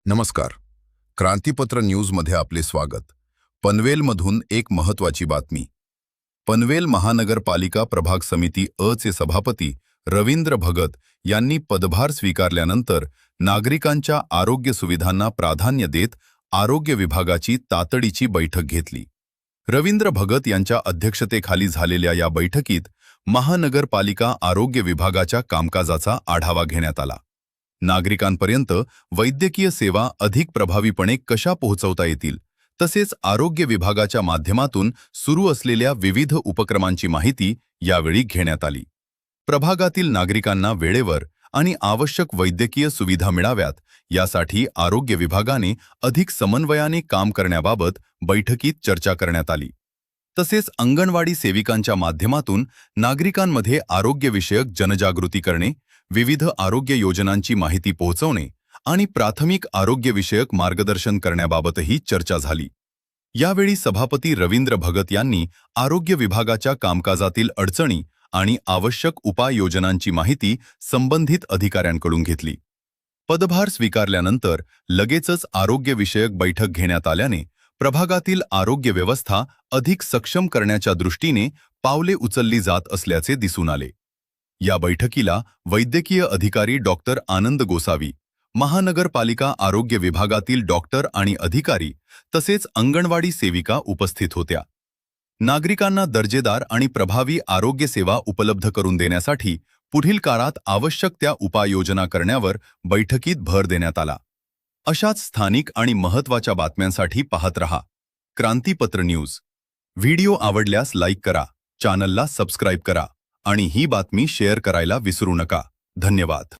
नमस्कार. क्रांतीपत्र न्यूजमध्ये आपले स्वागत. पनवेलमधून एक महत्त्वाची बातमी. पनवेल महानगरपालिका प्रभाग समिती अ चे सभापती रवींद्र भगत यांनी पदभार स्वीकारल्यानंतर नागरिकांच्या आरोग्य सुविधांना प्राधान्य देत आरोग्य विभागाची तातडीची बैठक घेतली. रवींद्र भगत यांच्या अध्यक्षतेखाली झालेल्या या बैठकीत महानगरपालिका आरोग्य विभागाच्या कामकाजाचा आढावा घेण्यात आला. नागरिकांपर्यंत वैद्यकीय सेवा अधिक प्रभावीपणे कशा पोहोचवता येतील, तसेच आरोग्य विभागाच्या माध्यमातून सुरू असलेल्या विविध उपक्रमांची माहिती यावेळी घेण्यात आली. प्रभागातील नागरिकांना वेळेवर आणि आवश्यक वैद्यकीय सुविधा मिळाव्यात यासाठी आरोग्य विभागाने अधिक समन्वयाने काम करण्याबाबत बैठकीत चर्चा करण्यात आली. तसेच अंगणवाडी सेविकांच्या माध्यमातून नागरिकांमध्ये आरोग्यविषयक जनजागृती करणे, विविध आरोग्य योजनांची माहिती पोहोचवणे आणि प्राथमिक आरोग्यविषयक मार्गदर्शन करण्याबाबतही चर्चा झाली. यावेळी सभापती रवींद्र भगत यांनी आरोग्य विभागाच्या कामकाजातील अडचणी आणि आवश्यक उपाययोजनांची माहिती संबंधित अधिकाऱ्यांकडून घेतली. पदभार स्वीकारल्यानंतर लगेचच आरोग्यविषयक बैठक घेण्यात आल्याने प्रभागातील आरोग्य व्यवस्था अधिक सक्षम करण्याच्या दृष्टीने पावले उचलली जात असल्याचे दिसून आले. या बैठकीला वैद्यकीय अधिकारी डॉक्टर आनंद गोसावी, महानगरपालिका आरोग्य विभागातील डॉक्टर आणि अधिकारी तसेच अंगणवाडी सेविका उपस्थित होत्या. नागरिकांना दर्जेदार आणि प्रभावी आरोग्य सेवा उपलब्ध करून देण्यासाठी पुढील काळात आवश्यक त्या उपाययोजना करण्यावर बैठकीत भर देण्यात आला. अशाच स्थानिक आणि महत्त्वाच्या बातम्यांसाठी पाहत रहा क्रांतीपत्र न्यूज. व्हिडिओ आवडल्यास लाईक करा, चॅनलला सबस्क्राईब करा आणि ही बातमी शेअर करायला विसरू नका. धन्यवाद.